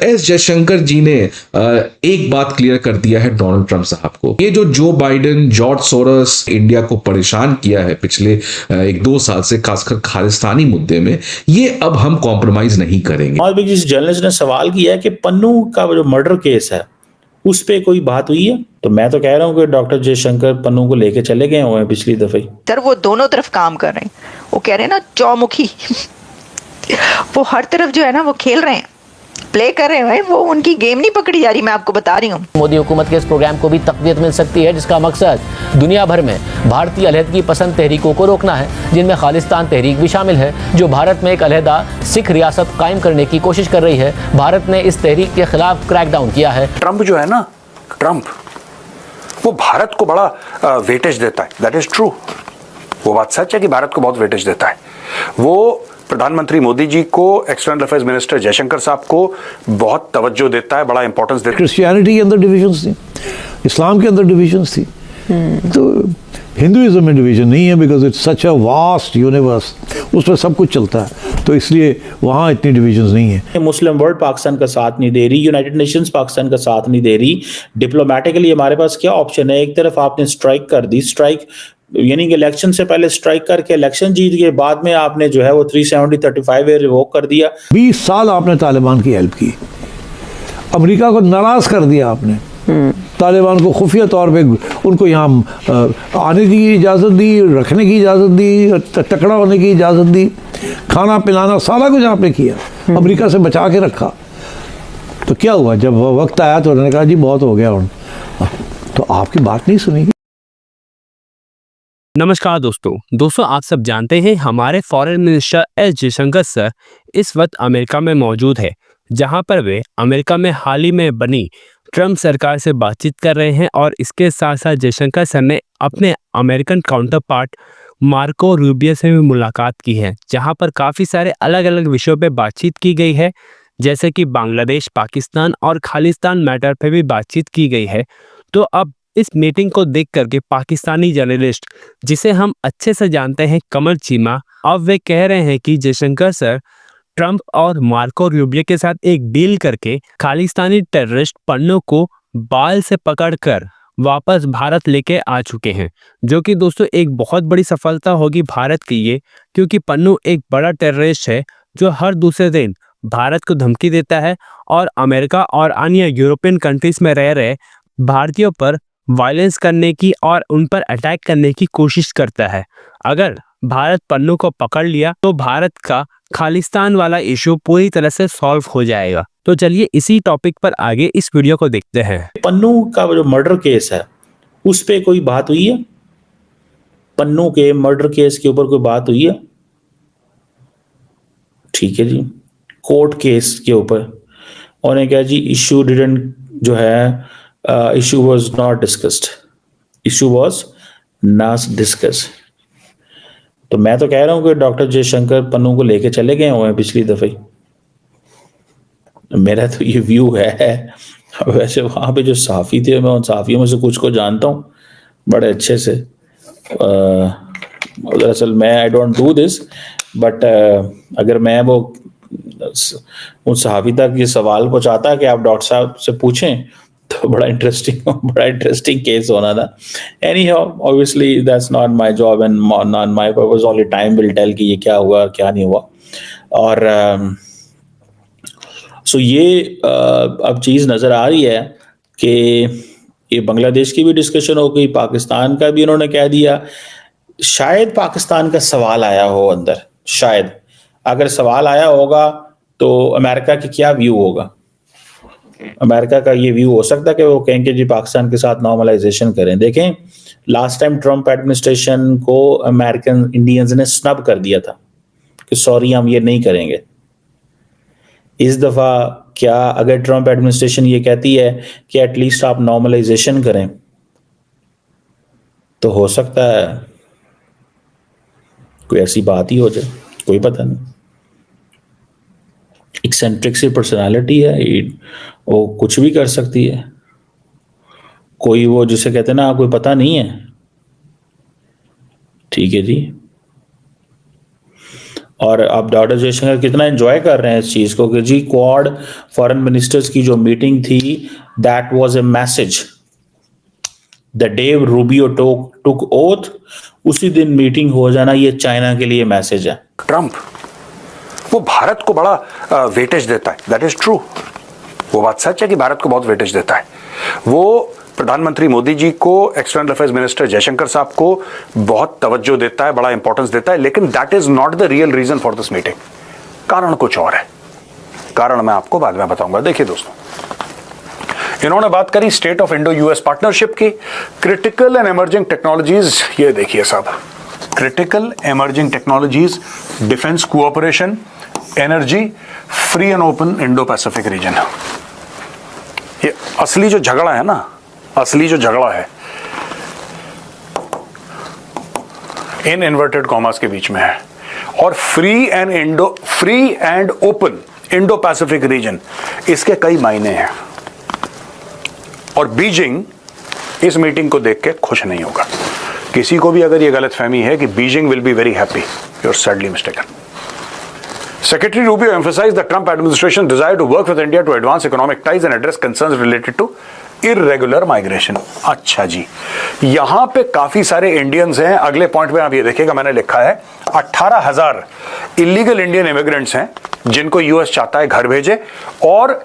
S Jaishankar जी ने एक बात क्लियर कर दिया है डोनाल्ड ट्रंप साहब को। ये जो Joe Biden, George Soros India को परेशान किया है पिछले 1-2 साल से, खासकर खालिस्तानी मुद्दे में, ये अब हम कॉम्प्रोमाइज नहीं करेंगे। और भी जिस जर्नलिस्ट ने सवाल किया है कि पन्नू का जो मर्डर केस है उस पे कोई बात हुई है, तो मैं तो कह रहा हूँ कि डॉक्टर जयशंकर पन्नू को लेके चले गए हुए हैं पिछली दफे। सर वो दोनों तरफ काम कर रहे हैं, वो कह रहे हैं ना चौमुखी वो हर तरफ जो है ना वो खेल रहे हैं, प्ले कर रहे हैं भाई, वो उनकी गेम नहीं पकड़ी जा रही, मैं आपको बता रही हूँ। मोदी हुकूमत के इस प्रोग्राम को भी तक़वियत मिल सकती है जिसका मकसद दुनिया भर में भारतीय अलहदगी पसंद तहरीकों को रोकना है, जिनमें खालिस्तान तहरीक भी शामिल है, जो भारत में एक अलहदा सिख रियासत कायम करने की कोशिश कर रही है। भारत ने इस तहरीक के खिलाफ क्रैकडाउन किया है। ट्रंप जो है ना, ट्रंप वो भारत को बड़ा वेटेज देता है। दैट इज ट्रू, वो बात सच है कि भारत को बहुत वेटेज देता है। वो प्रधानमंत्री मोदी जी को, एक्सटर्नल अफेयर्स मिनिस्टर जयशंकर साहब को बहुत तवज्जो देता है, बड़ा इंपॉर्टेंस देता है। क्रिश्चियनिटी के अंदर डिविजन्स थी, इस्लाम के अंदर डिविजन्स थी, तो हिंदुइज्म में डिवीजन नहीं है, because it's such a vast universe, उसमें सब कुछ चलता है, तो इसलिए वहाँ इतनी डिविजन्स नहीं है। मुस्लिम वर्ल्ड पाकिस्तान का साथ नहीं दे रही, यूनाइटेड नेशंस पाकिस्तान का साथ नहीं दे रही। डिप्लोमेटिकली हमारे पास क्या ऑप्शन है? एक तरफ आपने स्ट्राइक कर दी, स्ट्राइक यानी कि इलेक्शन से पहले स्ट्राइक करके इलेक्शन जीत के बाद में आपने जो है वो 370-35 रिवोक कर दिया। 20 साल आपने तालिबान की हेल्प की, अमेरिका को नाराज कर दिया आपने, तालिबान को खुफिया तौर पे उनको यहाँ आने की इजाज़त दी, रखने की इजाज़त दी, तकड़ा होने की इजाज़त दी, खाना पिलाना सारा कुछ आपने किया, अमेरिका से बचा के रखा। तो क्या हुआ जब वक्त आया तो उन्होंने कहा जी बहुत हो गया, तो आपकी बात नहीं सुनी। नमस्कार दोस्तों, आप सब जानते हैं हमारे foreign minister S Jaishankar sir इस वक्त अमेरिका में मौजूद है, जहां पर वे अमेरिका में हाल ही में बनी ट्रंप सरकार से बातचीत कर रहे हैं। और इसके साथ साथ जयशंकर सर ने अपने American counter part Marco Rubio से भी मुलाकात की है, जहां पर काफ़ी सारे अलग अलग विषयों पर बातचीत की गई है, जैसे कि बांग्लादेश, पाकिस्तान और खालिस्तान मैटर पर भी बातचीत की गई है। तो अब इस मीटिंग को देख करके पाकिस्तानी जर्नलिस्ट, जिसे हम अच्छे से जानते हैं कमल चीमा, अब वे कह रहे हैं कि जयशंकर सर ट्रंप और मार्को रूबियो के साथ एक डील करके खालिस्तानी टेररिस्ट पन्नू को बाल से पकड़कर वापस भारत लेके आ चुके हैं, जो कि दोस्तों एक बहुत बड़ी सफलता होगी भारत के लिए, क्योंकि पन्नू एक बड़ा टेररिस्ट है जो हर दूसरे दिन भारत को धमकी देता है और अमेरिका और अन्य यूरोपियन कंट्रीज में रह रहे भारतीयों पर वायलेंस करने की और उन पर अटैक करने की कोशिश करता है। अगर भारत पन्नू को पकड़ लिया तो भारत का खालिस्तान वाला इशू पूरी तरह से सॉल्व हो जाएगा। तो चलिए इसी टॉपिक पर आगे इस वीडियो को देखते हैं। पन्नू का जो मर्डर केस है उस पे कोई बात हुई है? पन्नू के मर्डर केस के ऊपर कोई बात हुई है? ठीक है जी, कोर्ट केस के ऊपर उन्होंने कहा जी इशू डिडंट जो है issue was not discussed, issue was not discussed। तो मैं तो कह रहा हूं कि डॉक्टर जयशंकर पन्नू को लेके चले गए हुए हैं पिछली दफे, मेरा तो ये व्यू है। वैसे वहां पे जो सहाफी थे, मैं उन सहाफियों में से कुछ को जानता हूं बड़े अच्छे से। दरअसल मैं I don't do this, but अगर मैं वो उन सहाफी तक ये सवाल पहुंचाता कि आप डॉक्टर साहब से पूछें तो बड़ा इंटरेस्टिंग केस होना था। Anyhow, obviously that's not my job and not my purpose, only time will tell कि ये क्या हुआ क्या नहीं हुआ। और सो ये अब चीज़ नज़र आ रही है कि ये बांग्लादेश की भी डिस्कशन हो गई, पाकिस्तान का भी उन्होंने कह दिया। शायद पाकिस्तान का सवाल आया हो अंदर, शायद अगर सवाल आया होगा तो अमेरिका की क्या व्यू होगा? अमेरिका का ये व्यू हो सकता है कि वो कहेंगे जी पाकिस्तान के साथ नॉर्मलाइजेशन करें। देखें, लास्ट टाइम ट्रंप एडमिनिस्ट्रेशन को अमेरिकन इंडियंस ने स्नब कर दिया था कि सॉरी हम ये नहीं करेंगे। इस दफ़ा क्या अगर ट्रंप एडमिनिस्ट्रेशन ये कहती है कि एटलीस्ट आप नॉर्मलाइजेशन करें, तो हो सकता है कोई ऐसी बात ही हो जाए, कोई पता नहीं। एक्सेंट्रिक सी पर्सनालिटी है, वो कुछ भी कर सकती है। कोई वो जिसे कहते हैं ना कोई पता नहीं है, ठीक है जी। और अब डॉक्टर जयशंकर कितना एंजॉय कर रहे हैं इस चीज को कि जी क्वाड फॉरेन मिनिस्टर्स की जो मीटिंग थी, that was a message. The day Rubio took oath, उसी दिन मीटिंग हो जाना, ये चाइना के लिए मैसेज है। ट्रंप वो भारत को बड़ा वेटेज देता है, दैट इज ट्रू। वो बात सच है कि भारत को बहुत वेटेज देता है। वो प्रधानमंत्री मोदी जी को, एक्सटर्नल अफेयर्स मिनिस्टर जयशंकर साहब को बहुत तवज्जो देता है, बड़ा इंपॉर्टेंस देता है, लेकिन that is not the real reason for this meeting. कारण कुछ और है। कारण मैं आपको बाद में बताऊंगा। देखिए दोस्तों, इन्होंने बात करी state of Indo US partnership की, क्रिटिकल एंड इमर्जिंग टेक्नोलॉजीज। ये देखिए साहब, critical emerging technologies, defence cooperation, energy, free and open Indo Pacific region. ये असली जो झगड़ा है ना, असली जो झगड़ा है इन इन्वर्टेड कॉमर्स के बीच में है। और free and open Indo Pacific region, इसके कई मायने हैं। और बीजिंग इस मीटिंग को देख के खुश नहीं होगा। किसी को भी अगर यह गलतफहमी है कि Beijing will be very happy, you are sadly mistaken. Secretary Rubio emphasized the Trump administration desire to work with India to advance economic ties and address concerns related to irregular migration। अच्छा जी, यहां पे काफी सारे Indians हैं। अगले point में आप ये देखिएगा, मैंने लिखा है 18,000 इलीगल इंडियन इमिग्रेंट्स हैं जिनको यूएस चाहता है घर भेजे, और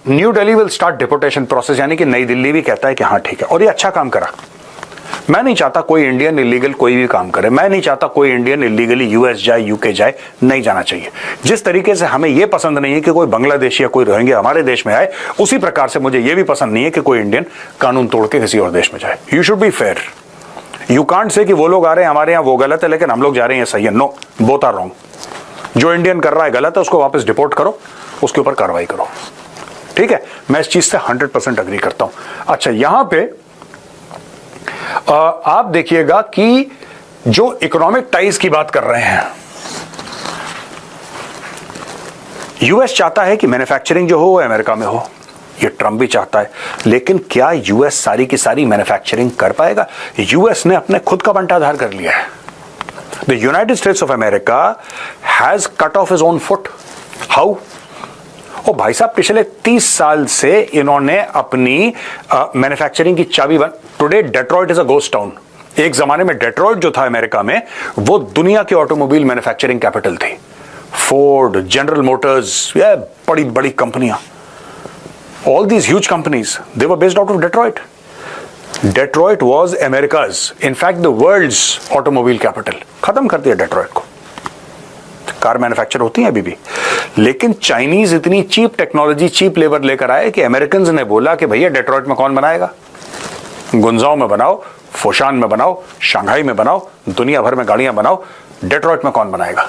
new Delhi will start deportation process, यानी कि नई दिल्ली भी कहता है कि हाँ ठीक है। और ये अच्छा काम करा। मैं नहीं चाहता कोई इंडियन इलीगल कोई भी काम करे। मैं नहीं चाहता कोई इंडियन इलीगली यूएस जाए, यूके जाए, नहीं जाना चाहिए। जिस तरीके से हमें यह पसंद नहीं है कि कोई बांग्लादेशी या कोई रोहिंग्या हमारे देश में आए, उसी प्रकार से मुझे यह भी पसंद नहीं है कि कोई इंडियन कानून तोड़ के किसी और देश में जाए। You should be fair. You can't say कि वो लोग आ रहे हैं हमारे यहाँ वो गलत है, लेकिन हम लोग जा रहे हैं सही है। No, both are wrong. जो इंडियन कर रहा है गलत है, उसको वापस डिपोर्ट करो, उसके ऊपर कार्रवाई करो। ठीक है, मैं इस चीज से 100% अग्री करता हूं। अच्छा, यहां पे आप देखिएगा कि जो इकोनॉमिक टाइज की बात कर रहे हैं, यूएस चाहता है कि मैन्युफैक्चरिंग जो हो वो अमेरिका में हो। ये ट्रंप भी चाहता है, लेकिन क्या यूएस सारी की सारी मैन्युफैक्चरिंग कर पाएगा? यूएस ने अपने खुद का बंटाधार कर लिया है। The United States of America has cut off his own foot. How? ओ भाई साहब, पिछले 30 साल से इन्होंने अपनी मैन्युफैक्चरिंग की चाबी today Detroit is a ghost town. एक जमाने में डेट्रॉइट जो था अमेरिका में, वो दुनिया की ऑटोमोबाइल मैन्युफैक्चरिंग कैपिटल थी। फोर्ड, जनरल मोटर्स, ये बड़ी बड़ी कंपनियां, all these huge companies, they were based out of Detroit. Detroit was America's, in fact the world's automobile capital. खत्म कर दिया डेट्रॉइट को। कार मैन्युफैक्चर होती है अभी भी, लेकिन चाइनीज इतनी चीप टेक्नोलॉजी, चीप लेबर लेकर आए कि अमेरिकन्स ने बोला कि भैया डेट्रॉइट में कौन बनाएगा? गुंजाओ में बनाओ, फोशान में बनाओ, शंघाई में बनाओ, दुनिया भर में गाड़ियां बनाओ, डेट्रॉइट में कौन बनाएगा?